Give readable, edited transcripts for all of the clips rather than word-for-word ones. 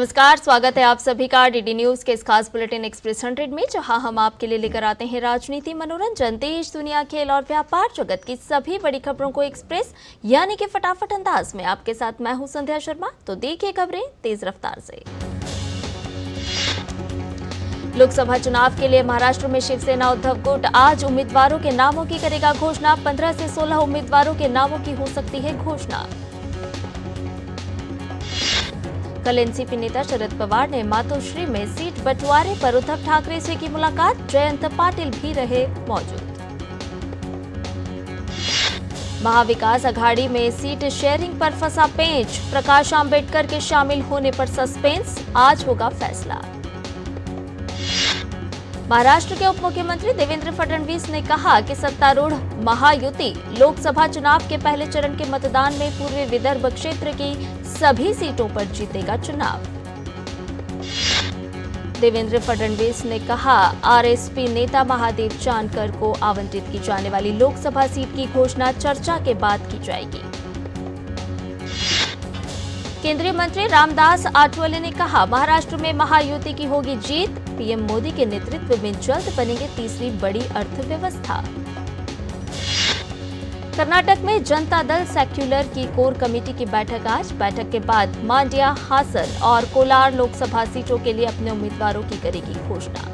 नमस्कार, स्वागत है आप सभी का डीडी न्यूज के इस खास बुलेटिन एक्सप्रेस 100 में, जहां हम आपके लिए लेकर आते हैं राजनीति, मनोरंजन, देश, दुनिया, खेल और व्यापार जगत की सभी बड़ी खबरों को एक्सप्रेस यानी कि फटाफट अंदाज में। आपके साथ मैं हूं संध्या शर्मा। तो देखिए खबरें तेज रफ्तार से। लोकसभा चुनाव के लिए महाराष्ट्र में शिवसेना उद्धव गुट आज उम्मीदवारों के नामों की करेगा घोषणा। 15 से 16 उम्मीदवारों के नामों की हो सकती है घोषणा। कल एनसीपी नेता शरद पवार ने मातोश्री में सीट बंटवारे पर उद्धव ठाकरे से की मुलाकात। जयंत पाटिल भी रहे मौजूद। महाविकास अघाड़ी में सीट शेयरिंग पर फंसा पेंच। प्रकाश आंबेडकर के शामिल होने पर सस्पेंस, आज होगा फैसला। महाराष्ट्र के उप मुख्यमंत्री देवेंद्र फडणवीस ने कहा कि सत्तारूढ़ महायुति लोकसभा चुनाव के पहले चरण के मतदान में पूर्वी विदर्भ क्षेत्र की सभी सीटों पर जीतेगा चुनाव। देवेंद्र फडणवीस ने कहा, आरएसपी नेता महादेव जानकर को आवंटित की जाने वाली लोकसभा सीट की घोषणा चर्चा के बाद की जाएगी। केंद्रीय मंत्री रामदास आठवले ने कहा, महाराष्ट्र में महायुति की होगी जीत। पीएम मोदी के नेतृत्व में जल्द बनेगी तीसरी बड़ी अर्थव्यवस्था। कर्नाटक में जनता दल सेक्युलर की कोर कमेटी की बैठक आज। बैठक के बाद मांड्या, हासन और कोलार लोकसभा सीटों के लिए अपने उम्मीदवारों की करेगी घोषणा।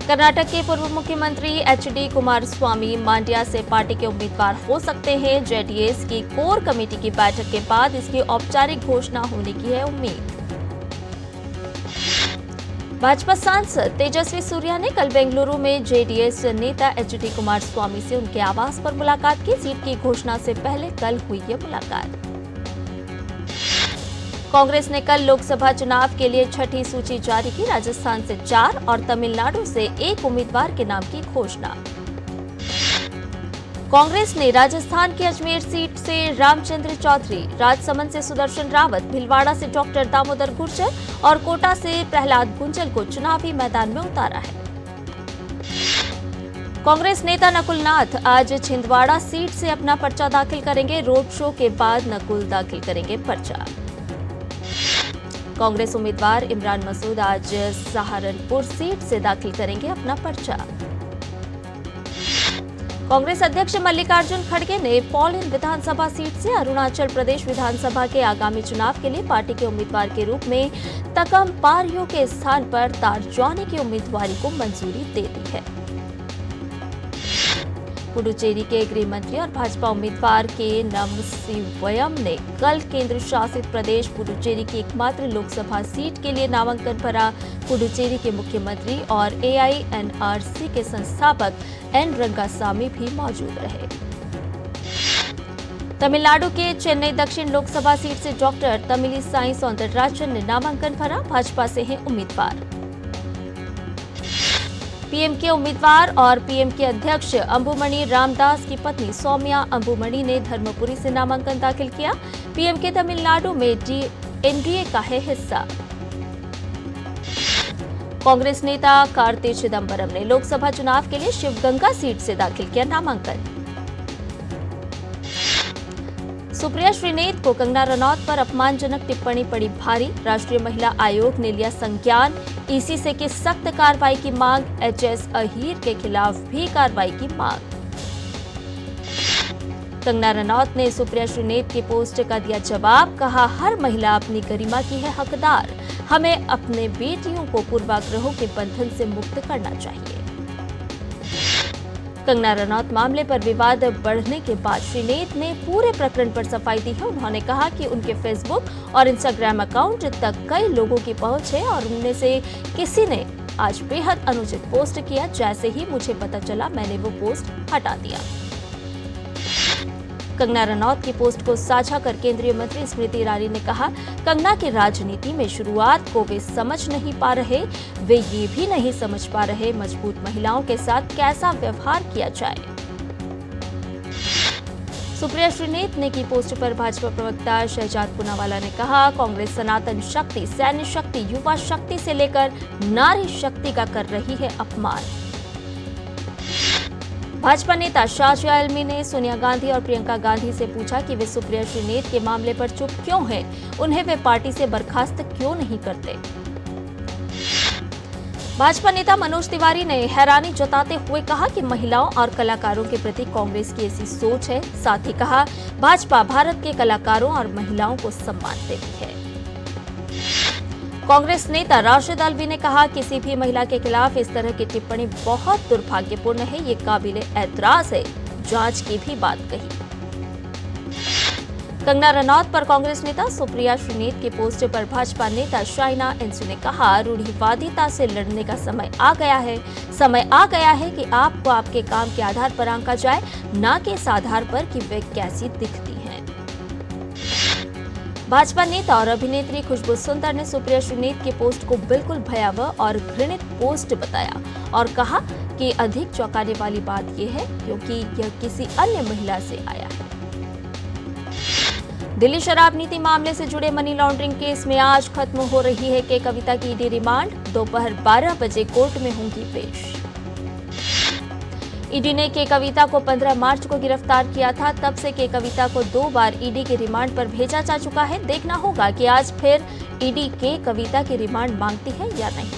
कर्नाटक के पूर्व मुख्यमंत्री एचडी कुमारस्वामी मांड्या से पार्टी के उम्मीदवार हो सकते हैं। जेडीएस की कोर कमेटी की बैठक के बाद इसकी औपचारिक घोषणा होने की है उम्मीद। भाजपा सांसद तेजस्वी सूर्या ने कल बेंगलुरु में जेडीएस नेता एचडी कुमारस्वामी से उनके आवास पर मुलाकात की। सीट की घोषणा से पहले कल हुई ये मुलाकात। कांग्रेस ने कल लोकसभा चुनाव के लिए छठी सूची जारी की। राजस्थान से 4 और तमिलनाडु से 1 उम्मीदवार के नाम की घोषणा। कांग्रेस ने राजस्थान की अजमेर सीट से रामचंद्र चौधरी, राजसमंद से सुदर्शन रावत, भीलवाड़ा से डॉक्टर दामोदर गुर्जर और कोटा से प्रहलाद गुंजल को चुनावी मैदान में उतारा है। कांग्रेस नेता नकुल नाथ आज छिंदवाड़ा सीट से अपना पर्चा दाखिल करेंगे। रोड शो के बाद नकुल दाखिल करेंगे पर्चा। कांग्रेस उम्मीदवार इमरान मसूद आज सहारनपुर सीट से दाखिल करेंगे अपना पर्चा। कांग्रेस अध्यक्ष मल्लिकार्जुन खड़गे ने पॉलिन विधानसभा सीट से अरुणाचल प्रदेश विधानसभा के आगामी चुनाव के लिए पार्टी के उम्मीदवार के रूप में तकम पारियो के स्थान पर तारजौनी की उम्मीदवारी को मंजूरी दे दी है। पुडुचेरी के गृह मंत्री और भाजपा उम्मीदवार के नमसिवयम ने कल केंद्र शासित प्रदेश पुडुचेरी की एकमात्र लोकसभा सीट के लिए नामांकन भरा। पुडुचेरी के मुख्यमंत्री और एआईएनआरसी के संस्थापक एन रंगासामी भी मौजूद रहे। तमिलनाडु के चेन्नई दक्षिण लोकसभा सीट से डॉक्टर तमिलिसाई सौंदरराजन ने नामांकन भरा। भाजपा से हैं उम्मीदवार। पीएम के उम्मीदवार और पीएम के अध्यक्ष अंबुमणि रामदास की पत्नी सौम्या अंबुमणि ने धर्मपुरी से नामांकन दाखिल किया। पीएम के तमिलनाडु में एनडीए का है हिस्सा। कांग्रेस नेता कार्ति चिदंबरम ने लोकसभा चुनाव के लिए शिवगंगा सीट से दाखिल किया नामांकन। सुप्रिया श्रीनेत को कंगना रनौत पर अपमानजनक टिप्पणी पड़ी भारी। राष्ट्रीय महिला आयोग ने लिया संज्ञान। ईसी से की सख्त कार्रवाई की मांग। एचएस अहीर के खिलाफ भी कार्रवाई की मांग। कंगना रनौत ने सुप्रिया श्रीनेत की पोस्ट का दिया जवाब। कहा, हर महिला अपनी गरिमा की है हकदार। हमें अपने बेटियों को पूर्वाग्रहों के बंधन से मुक्त करना चाहिए। कंगना रनौत मामले पर विवाद बढ़ने के बाद श्रीनेत ने पूरे प्रकरण पर सफाई दी है। उन्होंने कहा कि उनके फेसबुक और इंस्टाग्राम अकाउंट तक कई लोगों की पहुंच है और उनमें से किसी ने आज बेहद अनुचित पोस्ट किया। जैसे ही मुझे पता चला मैंने वो पोस्ट हटा दिया। कंगना रनौत की पोस्ट को साझा कर केंद्रीय मंत्री स्मृति ईरानी ने कहा, कंगना की राजनीति में शुरुआत को वे समझ नहीं पा रहे। वे ये भी नहीं समझ पा रहे मजबूत महिलाओं के साथ कैसा व्यवहार किया जाए। सुप्रिया श्रीनेत ने की पोस्ट पर भाजपा प्रवक्ता शहजाद पूनावाला ने कहा, कांग्रेस सनातन शक्ति, सैन्य शक्ति, युवा शक्ति से लेकर नारी शक्ति का कर रही है अपमान। भाजपा नेता शाजिया आलमी ने सोनिया गांधी और प्रियंका गांधी से पूछा कि वे सुप्रिया श्रीनेत के मामले पर चुप क्यों हैं, उन्हें वे पार्टी से बर्खास्त क्यों नहीं करते। भाजपा नेता मनोज तिवारी ने हैरानी जताते हुए कहा कि महिलाओं और कलाकारों के प्रति कांग्रेस की ऐसी सोच है। साथ ही कहा, भाजपा भारत के कलाकारों और महिलाओं को सम्मान देती है। कांग्रेस नेता राशिद अल्वी ने कहा, किसी भी महिला के खिलाफ इस तरह की टिप्पणी बहुत दुर्भाग्यपूर्ण है, ये काबिले एतराज है, जांच की भी बात कही। कंगना रनौत पर कांग्रेस नेता सुप्रिया श्रीनेत के पोस्ट पर भाजपा नेता शाइना इंसु ने कहा, रूढ़िवादिता से लड़ने का समय आ गया है कि आपको आपके काम के आधार पर आंका जाए, न कि इस आधार पर कि वे कैसी दिखती हैं। भाजपा नेता और अभिनेत्री खुशबू सुंदर ने सुप्रिया श्रीनेत के पोस्ट को बिल्कुल भयावह और घृणित पोस्ट बताया और कहा कि अधिक चौंकाने वाली बात यह है क्योंकि यह किसी अन्य महिला से आया है। दिल्ली शराब नीति मामले से जुड़े मनी लॉन्ड्रिंग केस में आज खत्म हो रही है के कविता की ईडी रिमांड। दोपहर 12 बजे कोर्ट में होंगी पेश। ईडी ने के कविता को 15 मार्च को गिरफ्तार किया था। तब से के कविता को 2 बार ईडी के रिमांड पर भेजा जा चुका है। देखना होगा कि आज फिर ईडी के कविता की रिमांड मांगती है या नहीं।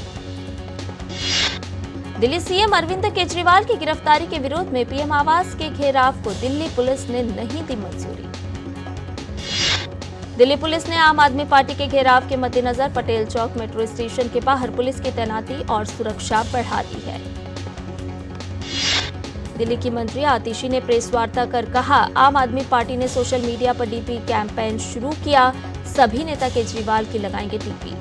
दिल्ली सीएम अरविंद केजरीवाल की गिरफ्तारी के विरोध में पीएम आवास के घेराव को दिल्ली पुलिस ने नहीं दी मंजूरी। दिल्ली पुलिस ने आम आदमी पार्टी के घेराव के मद्देनजर पटेल चौक मेट्रो स्टेशन के बाहर पुलिस की तैनाती और सुरक्षा बढ़ा दी है। दिल्ली की मंत्री आतिशी ने प्रेस वार्ता कर कहा, आम आदमी पार्टी ने सोशल मीडिया पर डीपी कैंपेन शुरू किया, सभी नेता केजरीवाल की लगाएंगे डीपी।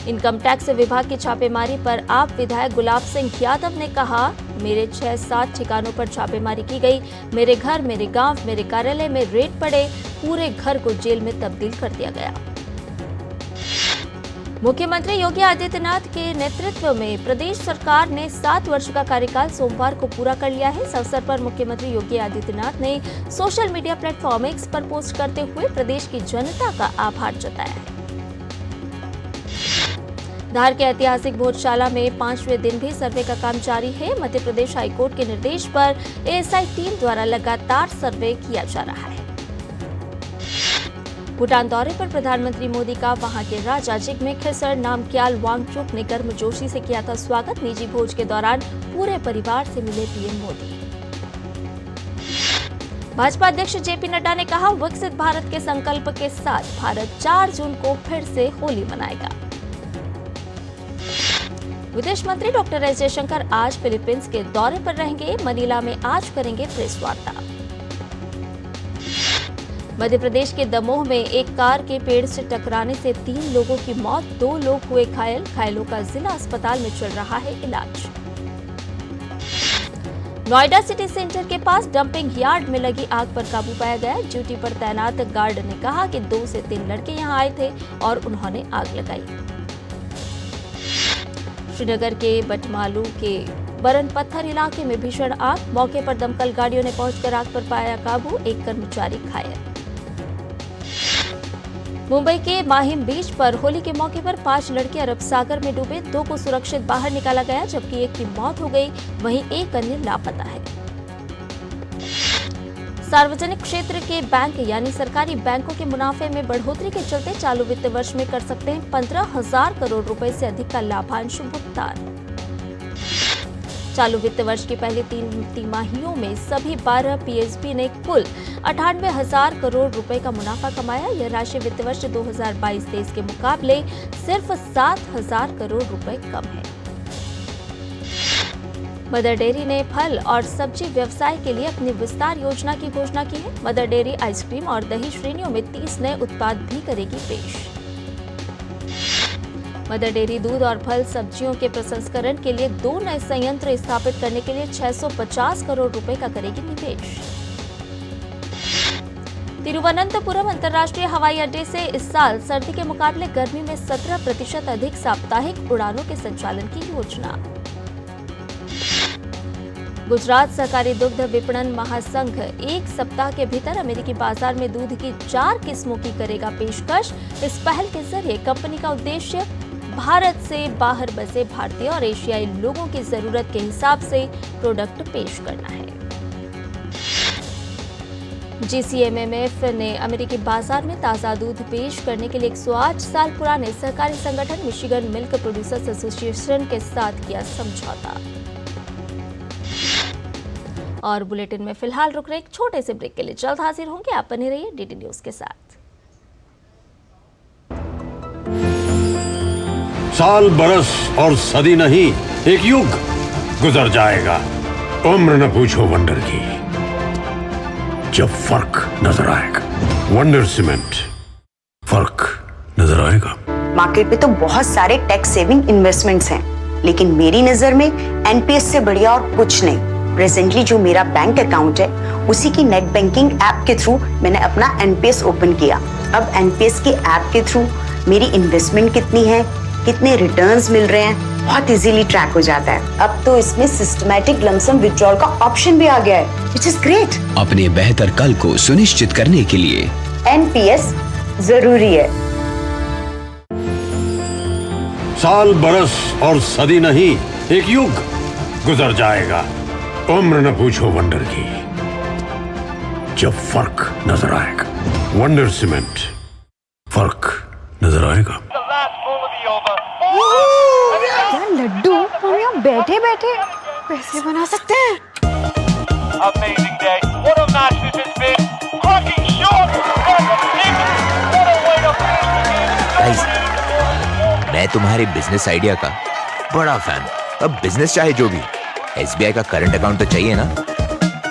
इनकम टैक्स विभाग की छापेमारी पर आप विधायक गुलाब सिंह यादव ने कहा, मेरे 6-7 ठिकानों पर छापेमारी की गई, मेरे घर, मेरे गांव, मेरे कार्यालय में रेड पड़े, पूरे घर को जेल में तब्दील कर दिया गया। मुख्यमंत्री योगी आदित्यनाथ के नेतृत्व में प्रदेश सरकार ने 7 वर्ष का कार्यकाल सोमवार को पूरा कर लिया है। इस अवसर पर मुख्यमंत्री योगी आदित्यनाथ ने सोशल मीडिया प्लेटफॉर्म एक्स पर पोस्ट करते हुए प्रदेश की जनता का आभार जताया है। धार के ऐतिहासिक भोजशाला में 5वें दिन भी सर्वे का काम जारी है। मध्य प्रदेश हाईकोर्ट के निर्देश पर एएसआई टीम द्वारा लगातार सर्वे किया जा रहा है। भूटान दौरे पर प्रधानमंत्री मोदी का वहां के राजा जिग्मे खेसर नामग्याल वांगचुक ने गर्मजोशी से किया था स्वागत। निजी भोज के दौरान पूरे परिवार से मिले पीएम मोदी। भाजपा अध्यक्ष जेपी नड्डा ने कहा, विकसित भारत के संकल्प के साथ भारत 4 जून को फिर से होली मनाएगा। विदेश मंत्री डॉक्टर एस जयशंकर आज फिलीपींस के दौरे पर रहेंगे। मनीला में आज करेंगे प्रेस वार्ता। मध्य प्रदेश के दमोह में एक कार के पेड़ से टकराने से 3 लोगों की मौत, 2 लोग हुए घायल। घायलों का जिला अस्पताल में चल रहा है इलाज। नोएडा सिटी सेंटर के पास डंपिंग यार्ड में लगी आग पर काबू पाया गया। ड्यूटी पर तैनात गार्ड ने कहा कि 2 से 3 लड़के यहां आए थे और उन्होंने आग लगाई। श्रीनगर के बटमालू के बरन पत्थर इलाके में भीषण आग, मौके पर दमकल गाड़ियों ने पहुंचकर आग पर पाया काबू, एक कर्मचारी घायल। मुंबई के माहिम बीच पर होली के मौके पर 5 लड़के अरब सागर में डूबे, 2 को सुरक्षित बाहर निकाला गया जबकि एक की मौत हो गई, वहीं एक अन्य लापता है। सार्वजनिक क्षेत्र के बैंक यानी सरकारी बैंकों के मुनाफे में बढ़ोतरी के चलते चालू वित्त वर्ष में कर सकते हैं 15,000 करोड़ रुपए से अधिक का लाभांश भुगतान। चालू वित्त वर्ष की पहली 3 तिमाहियों में सभी 12 पीएसबी ने कुल 98,000 करोड़ रुपए का मुनाफा कमाया। यह राशि वित्त वर्ष 2022-23 के मुकाबले सिर्फ 7,000 करोड़ रुपए कम है। मदर डेयरी ने फल और सब्जी व्यवसाय के लिए अपनी विस्तार योजना की घोषणा की है। मदर डेयरी आइसक्रीम और दही श्रेणियों में 30 नए उत्पाद भी करेगी पेश। मदर डेयरी दूध और फल सब्जियों के प्रसंस्करण के लिए 2 नए संयंत्र स्थापित करने के लिए 650 करोड़ रुपए का करेगी निवेश। तिरुवनंतपुरम अंतर्राष्ट्रीय हवाई अड्डे से इस साल सर्दी के मुकाबले गर्मी में 17% अधिक साप्ताहिक उड़ानों के संचालन की योजना। गुजरात सहकारी दुग्ध विपणन महासंघ 1 सप्ताह के भीतर अमेरिकी बाजार में दूध की 4 किस्मों की करेगा पेशकश। इस पहल के जरिए कंपनी का उद्देश्य भारत से बाहर बसे भारतीय और एशियाई लोगों की जरूरत के हिसाब से प्रोडक्ट पेश करना है। GCMMF ने अमेरिकी बाजार में ताज़ा दूध पेश करने के लिए 108 साल पुराने सहकारी संगठन मिशिगन मिल्क प्रोड्यूसर्स एसोसिएशन के साथ किया समझौता। और बुलेटिन में फिलहाल रुक रहे एक छोटे से ब्रेक के लिए जल्द हाजिर होंगे। आप बने रहिए DD न्यूज के साथ। साल बरस और सदी नहीं, एक युग गुजर जाएगा। उम्र न पूछो वंडर की, जब फर्क नजर आएगा। वंडर सीमेंट, फर्क नजर आएगा। मार्केट पे तो बहुत सारे टैक्स सेविंग इन्वेस्टमेंट्स हैं, लेकिन मेरी नजर में NPS से बढ़िया और कुछ नहीं। प्रेजेंटली जो मेरा बैंक अकाउंट है, उसी की नेट बैंकिंग ऐप के थ्रू मैंने अपना NPS ओपन किया। अब NPS के ऐप के थ्रू मेरी इन्वेस्टमेंट कितनी है, कितने रिटर्न्स मिल रहे हैं, बहुत इजीली ट्रैक हो जाता है। अब तो इसमें सिस्टमैटिक लमसम विड्रॉल का ऑप्शन भी आ गया है, व्हिच इज ग्रेट। अपने बेहतर कल को सुनिश्चित करने के लिए NPS जरूरी है। साल बरस और सदी नहीं, एक युग गुजर जाएगा। उम्र न पूछो वंडर की, जब फर्क नजर आएगा। वंडर सीमेंट, फर्क नजर आएगा। यार लड्डू, हम यहाँ बैठे बैठे पैसे बना सकते हैं। Amazing day. What a match this has been. Cracking shot. What a way to finish the game. Guys, मैं तुम्हारे बिजनेस आइडिया का बड़ा फैन। अब बिजनेस चाहे जो भी, SBI का करंट अकाउंट तो चाहिए ना।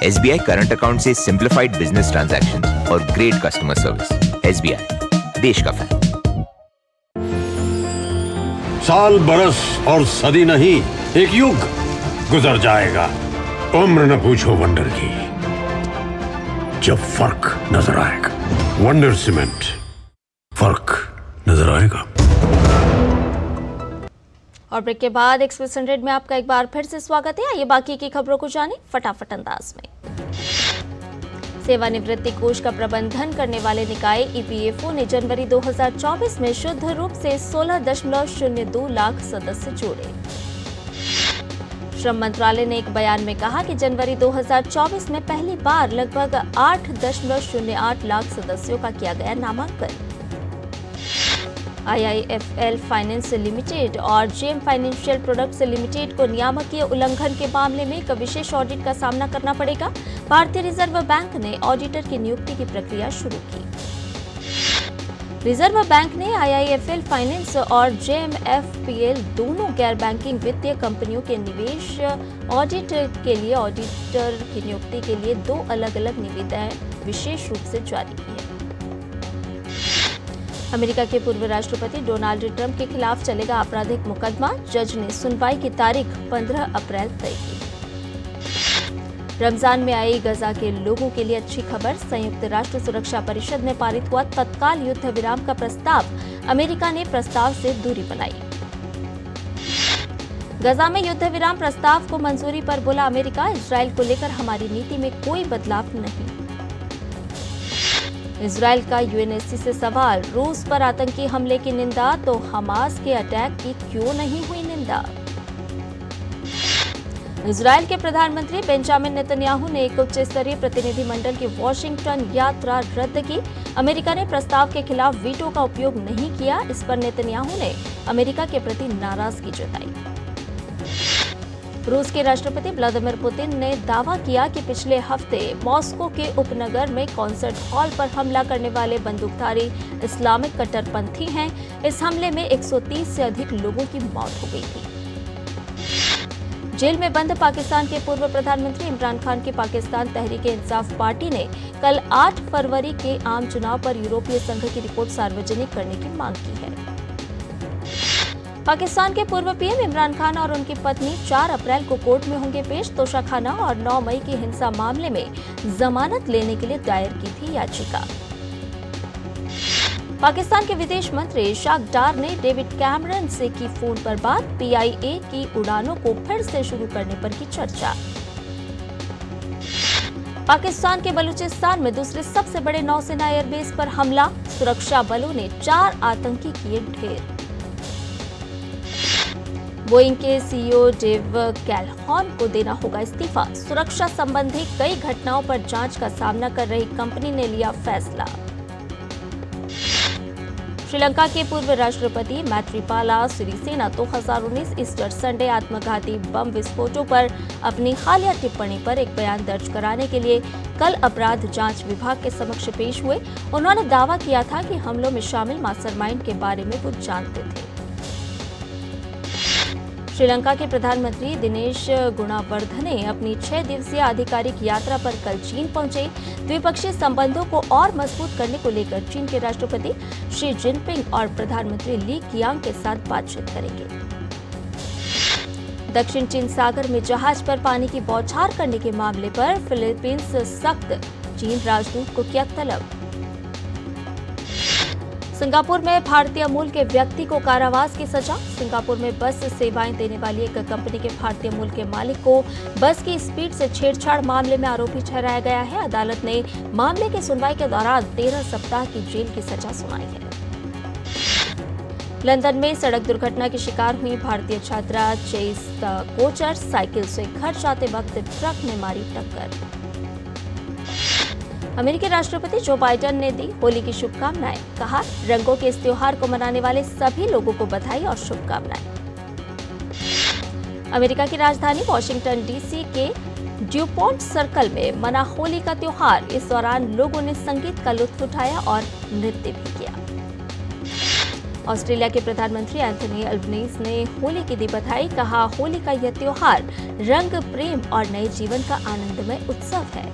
SBI करंट अकाउंट से सिंप्लीफाइड बिजनेस ट्रांजैक्शंस और ग्रेट कस्टमर सर्विस। SBI, देश का फैन। साल बरस और सदी नहीं, एक युग गुजर जाएगा। उम्र न पूछो वंडर की, जब फर्क नजर आएगा। वंडर सीमेंट, फर्क नजर आएगा। और ब्रेक के बाद एक्सप्रेस 100 में आपका एक बार फिर से स्वागत है। आइए बाकी की खबरों को जानें फटाफट अंदाज में। सेवानिवृत्ति कोष का प्रबंधन करने वाले निकाय EPFO ने जनवरी 2024 में शुद्ध रूप से 16.02 लाख सदस्य जोड़े। श्रम मंत्रालय ने एक बयान में कहा कि जनवरी 2024 में पहली बार लगभग 8.08 लाख सदस्यों का किया गया नामांकन। IIFL फाइनेंस लिमिटेड और JM फाइनेंशियल प्रोडक्ट्स लिमिटेड को नियामकीय उल्लंघन के मामले में एक विशेष ऑडिट का सामना करना पड़ेगा। भारतीय रिजर्व बैंक ने ऑडिटर की नियुक्ति की प्रक्रिया शुरू की। रिजर्व बैंक ने IIFL फाइनेंस और JMFPL दोनों गैर बैंकिंग वित्तीय कंपनियों के निवेश ऑडिट के लिए ऑडिटर की नियुक्ति के लिए 2 अलग-अलग निविदाएं विशेष रूप से जारी की है। अमेरिका के पूर्व राष्ट्रपति डोनाल्ड ट्रंप के खिलाफ चलेगा आपराधिक मुकदमा। जज ने सुनवाई की तारीख 15 अप्रैल तय की। रमजान में आई गजा के लोगों के लिए अच्छी खबर। संयुक्त राष्ट्र सुरक्षा परिषद में पारित हुआ तत्काल युद्ध विराम का प्रस्ताव। अमेरिका ने प्रस्ताव से दूरी बनाई। गजा में युद्ध विराम प्रस्ताव को मंजूरी पर बोला अमेरिका, इजराइल को लेकर हमारी नीति में कोई बदलाव नहीं। इजराइल का UNSC से सवाल, रूस पर आतंकी हमले की निंदा तो हमास के अटैक की क्यों नहीं हुई निंदा। इजराइल के प्रधानमंत्री बेंजामिन नेतन्याहू ने एक उच्च स्तरीय प्रतिनिधिमंडल की वॉशिंगटन यात्रा रद्द की। अमेरिका ने प्रस्ताव के खिलाफ वीटो का उपयोग नहीं किया। इस पर नेतन्याहू ने अमेरिका के प्रति नाराजगी जताई। रूस के राष्ट्रपति व्लादिमीर पुतिन ने दावा किया कि पिछले हफ्ते मॉस्को के उपनगर में कॉन्सर्ट हॉल पर हमला करने वाले बंदूकधारी इस्लामिक कट्टरपंथी हैं। इस हमले में 130 से अधिक लोगों की मौत हो गई थी। जेल में बंद पाकिस्तान के पूर्व प्रधानमंत्री इमरान खान की पाकिस्तान तहरीक-ए-इंसाफ पार्टी ने कल 8 फरवरी के आम चुनाव पर यूरोपीय संघ की रिपोर्ट सार्वजनिक करने की मांग की है। पाकिस्तान के पूर्व पीएम इमरान खान और उनकी पत्नी 4 अप्रैल को कोर्ट में होंगे पेश। तोशाखाना और 9 मई की हिंसा मामले में जमानत लेने के लिए दायर की थी याचिका। पाकिस्तान के विदेश मंत्री शाख डार ने डेविड कैमरन से की फोन पर बात। PIA की उड़ानों को फिर से शुरू करने पर की चर्चा। पाकिस्तान के बलूचिस्तान में दूसरे सबसे बड़े नौसेना एयरबेस पर हमला। सुरक्षा बलों ने 4 आतंकी किए ढेर। बोइंग के सीईओ डेव कैलहॉन को देना होगा इस्तीफा। सुरक्षा संबंधी कई घटनाओं पर जांच का सामना कर रही कंपनी ने लिया फैसला। श्रीलंका के पूर्व राष्ट्रपति मैत्रीपाला सिरिसेना 2019 ईस्टर संडे आत्मघाती बम विस्फोटों पर अपनी हालिया टिप्पणी पर एक बयान दर्ज कराने के लिए कल अपराध जांच विभाग के समक्ष पेश हुए। उन्होंने दावा किया था कि हमलों में शामिल मास्टरमाइंड के बारे में वो जानते थे। श्रीलंका के प्रधानमंत्री दिनेश गुणावर्धने अपनी 6 दिवसीय आधिकारिक यात्रा पर कल चीन पहुंचे। द्विपक्षीय संबंधों को और मजबूत करने को लेकर चीन के राष्ट्रपति शी जिनपिंग और प्रधानमंत्री ली कियांग के साथ बातचीत करेंगे। दक्षिण चीन सागर में जहाज पर पानी की बौछार करने के मामले पर फिलीपींस सख्त, चीन राजदूत को किया तलब। सिंगापुर में भारतीय मूल के व्यक्ति को कारावास की सजा। सिंगापुर में बस सेवाएं देने वाली एक कंपनी के भारतीय मूल के मालिक को बस की स्पीड से छेड़छाड़ मामले में आरोपी ठहराया गया है। अदालत ने मामले की सुनवाई के दौरान 13 सप्ताह की जेल की सजा सुनाई है। लंदन में सड़क दुर्घटना की शिकार हुई भारतीय छात्रा चेस कोचर साइकिल से घर जाते वक्त ट्रक ने मारी टक्कर। अमेरिकी राष्ट्रपति जो बाइडेन ने दी होली की शुभकामनाएं। कहा, रंगों के इस त्योहार को मनाने वाले सभी लोगों को बधाई और शुभकामनाएं। अमेरिका की राजधानी वॉशिंगटन डीसी के ड्यूपॉन्ट सर्कल में मना होली का त्योहार। इस दौरान लोगों ने संगीत का लुत्फ उठाया और नृत्य भी किया। ऑस्ट्रेलिया के प्रधानमंत्री एंथनी अल्बनीज ने होली की दी बधाई। कहा, होली का यह त्योहार रंग, प्रेम और नए जीवन का आनंदमय उत्सव है।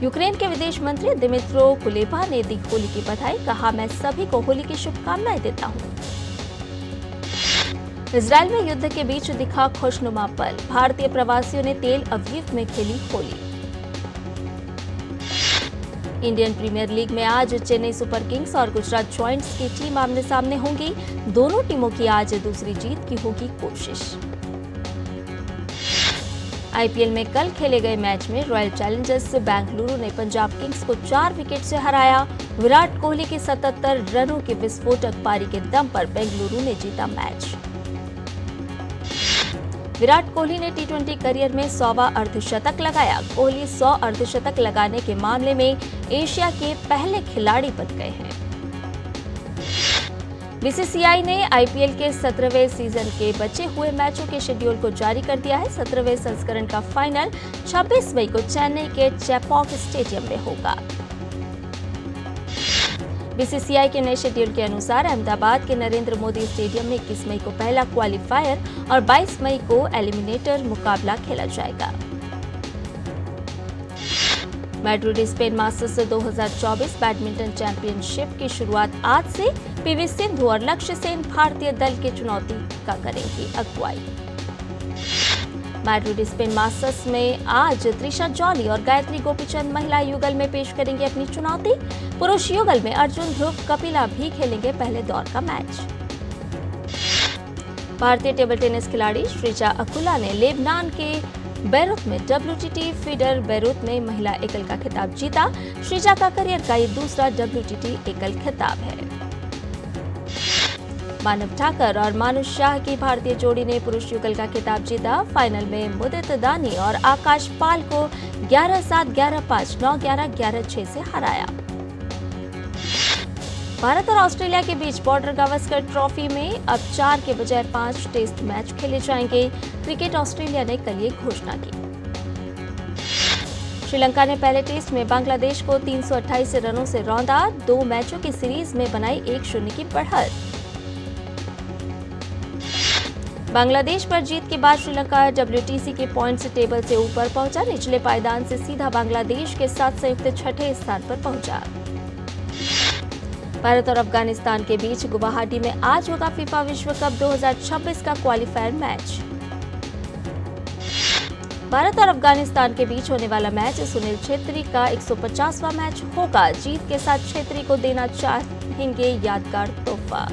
यूक्रेन के विदेश मंत्री दिमित्रो कुलेबा ने दी होली की बधाई। कहा, मैं सभी को होली की शुभकामनाएं देता हूं। इजरायल में युद्ध के बीच दिखा खुशनुमा पल। भारतीय प्रवासियों ने तेल अवीव में खेली होली। इंडियन प्रीमियर लीग में आज चेन्नई सुपर किंग्स और गुजरात जॉइंट्स की टीम आमने सामने होंगी। दोनों टीमों की आज दूसरी जीत की होगी कोशिश। आईपीएल में कल खेले गए मैच में रॉयल चैलेंजर्स बेंगलुरु ने पंजाब किंग्स को 4 विकेट से हराया। विराट कोहली की 77 रनों की विस्फोटक पारी के दम पर बेंगलुरु ने जीता मैच। विराट कोहली ने टी20 करियर में 100वां अर्धशतक लगाया। कोहली 100 अर्धशतक लगाने के मामले में एशिया के पहले खिलाड़ी बन गए हैं। बीसीसीआई ने आईपीएल के 17वें सीजन के बचे हुए मैचों के शेड्यूल को जारी कर दिया है। 17वें संस्करण का फाइनल 26 मई को चेन्नई के चेपॉक स्टेडियम में होगा। बीसीसीआई के नए शेड्यूल के अनुसार अहमदाबाद के नरेंद्र मोदी स्टेडियम में 21 मई को पहला क्वालिफायर और 22 मई को एलिमिनेटर मुकाबला खेला जाएगा। Madrid Spain masters 2024 badminton championship की शुरुआत आज से। पीवी सिंधु और लक्ष्य सेन भारतीय दल के चुनौती का करेंगी अगुवाई। मैड्रिड स्पेन मास्टर्स में आज त्रिशा जॉली और गायत्री गोपीचंद महिला युगल में पेश करेंगे अपनी चुनौती। पुरुष युगल में अर्जुन ध्रुव कपिला भी खेलेंगे पहले दौर का मैच। भारतीय टेबल टेनिस खिलाड़ी श्रीजा अकुला ने लेबनान के बैरूत में WTT फीडर बैरूत में महिला एकल का खिताब जीता। श्रीजा का करियर का ये दूसरा WTT एकल खिताब है। मानव ठाकर और मानुष शाह की भारतीय जोड़ी ने पुरुष युगल का खिताब जीता। फाइनल में मुदित दानी और आकाश पाल को 11-7, 11-5, 9-11, 11-6 से हराया। भारत और ऑस्ट्रेलिया के बीच बॉर्डर गावस्कर ट्रॉफी में अब 4 के बजाय 5 टेस्ट मैच खेले जाएंगे। क्रिकेट ऑस्ट्रेलिया ने कल ये घोषणा की। श्रीलंका ने पहले टेस्ट में बांग्लादेश को 328 रनों से रौंदा। 2 मैचों की सीरीज में बनाई 1-0 की बढ़त। बांग्लादेश पर जीत के बाद श्रीलंका WTC के पॉइंट्स टेबल से ऊपर पहुंचा। निचले पायदान से सीधा बांग्लादेश के साथ संयुक्त 6ठे स्थान पर पहुंचा। भारत और अफगानिस्तान के बीच गुवाहाटी में आज होगा फीफा विश्व कप 2026 का क्वालिफायर मैच। भारत और अफगानिस्तान के बीच होने वाला मैच सुनील छेत्री का 150वां मैच होगा। जीत के साथ छेत्री को देना चाहेंगे यादगार तोहफा।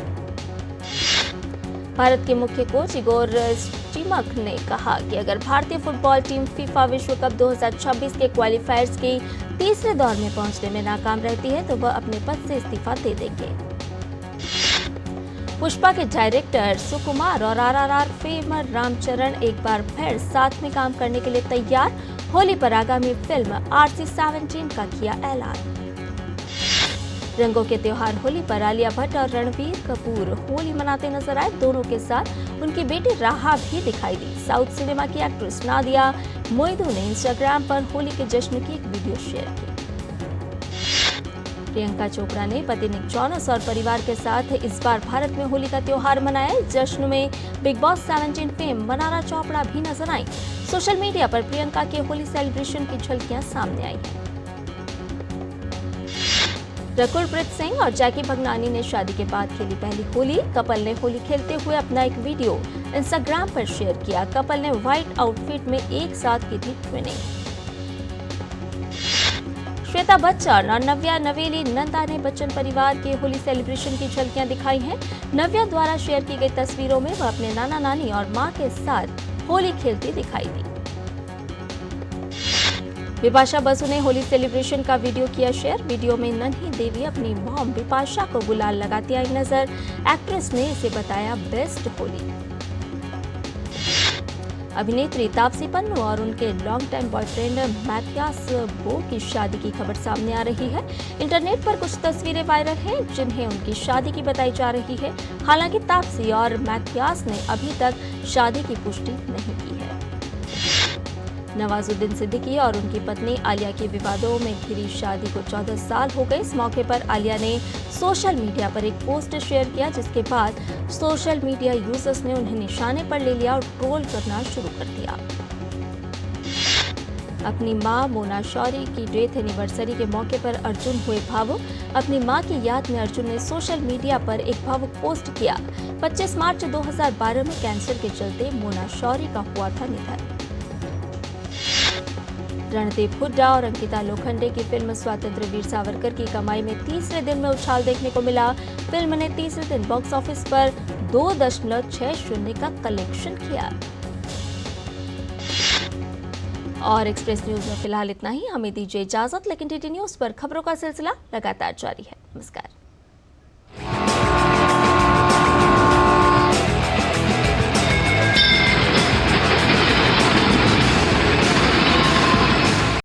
भारत के मुख्य कोच इगोर स्टीमक ने कहा कि अगर भारतीय फुटबॉल टीम फीफा विश्व कप 2026 के क्वालिफायर्स के तीसरे दौर में पहुंचने में नाकाम रहती है तो वह अपने पद से इस्तीफा दे देंगे। पुष्पा के डायरेक्टर सुकुमार और RRR फेम रामचरण एक बार फिर साथ में काम करने के लिए तैयार। होली पर आगामी फिल्म RC-17 का किया ऐलान। रंगों के त्योहार होली पर आलिया भट्ट और रणबीर कपूर होली मनाते नजर आए। दोनों के साथ उनकी बेटी राहा भी दिखाई दी। साउथ सिनेमा की एक्ट्रेस नादिया मोइदू ने इंस्टाग्राम पर होली के जश्न की एक वीडियो शेयर की। प्रियंका चोपड़ा ने पति निक जॉनस और परिवार के साथ इस बार भारत में होली का त्योहार मनाया। जश्न में big boss 17 fame Mannara Chopra भी नजर आई। सोशल मीडिया पर प्रियंका के होली सेलिब्रेशन की झलकियां सामने आई हैं। रकुलप्रीत सिंह और जैकी भगनानी ने शादी के बाद खेली पहली होली। कपल ने होली खेलते हुए अपना एक वीडियो इंस्टाग्राम पर शेयर किया। कपल ने व्हाइट आउटफिट में एक साथ की थी ट्विनिंग। श्वेता बच्चन और नव्या नवेली नंदा ने बच्चन परिवार के होली सेलिब्रेशन की झलकियां दिखाई हैं। नव्या द्वारा शेयर की गई तस्वीरों में वह अपने नाना नानी और मां के साथ होली खेलती दिखाई दी। बिपाशा बसु ने होली सेलिब्रेशन का वीडियो किया शेयर। वीडियो में नन्ही देवी अपनी मॉम बिपाशा को गुलाल लगाती आई नजर। एक्ट्रेस ने इसे बताया बेस्ट होली। अभिनेत्री तापसी पन्नू और उनके लॉन्ग टाइम बॉयफ्रेंड मैथियास बो की शादी की खबर सामने आ रही है। इंटरनेट पर कुछ तस्वीरें वायरल हैं जिन्हें उनकी शादी की बताई जा रही है। हालांकि तापसी और मैथियास ने अभी तक शादी की पुष्टि नहीं की है। नवाजुद्दीन सिद्दीकी और उनकी पत्नी आलिया के विवादों में घिरी शादी को 14 साल हो गए। इस मौके पर आलिया ने सोशल मीडिया पर एक पोस्ट शेयर किया, जिसके बाद सोशल मीडिया यूजर्स ने उन्हें निशाने पर ले लिया और ट्रोल करना शुरू कर दिया। अपनी मां मोना शौरी की डेथ एनिवर्सरी के मौके पर अर्जुन हुए भावुक। अपनी मां की याद में अर्जुन ने सोशल मीडिया पर एक भावुक पोस्ट किया। 25 मार्च 2012 में कैंसर के चलते मोना शौरी का हुआ था निधन। रणदीप हुड्डा और अंकिता लोखंडे की फिल्म स्वतंत्र वीर सावरकर की कमाई में तीसरे दिन में उछाल देखने को मिला। फिल्म ने तीसरे दिन बॉक्स ऑफिस पर 2.60 का कलेक्शन किया। और एक्सप्रेस न्यूज में फिलहाल इतना ही। हमें दीजिए इजाजत, लेकिन टीटी न्यूज पर खबरों का सिलसिला लगातार जारी है। नमस्कार।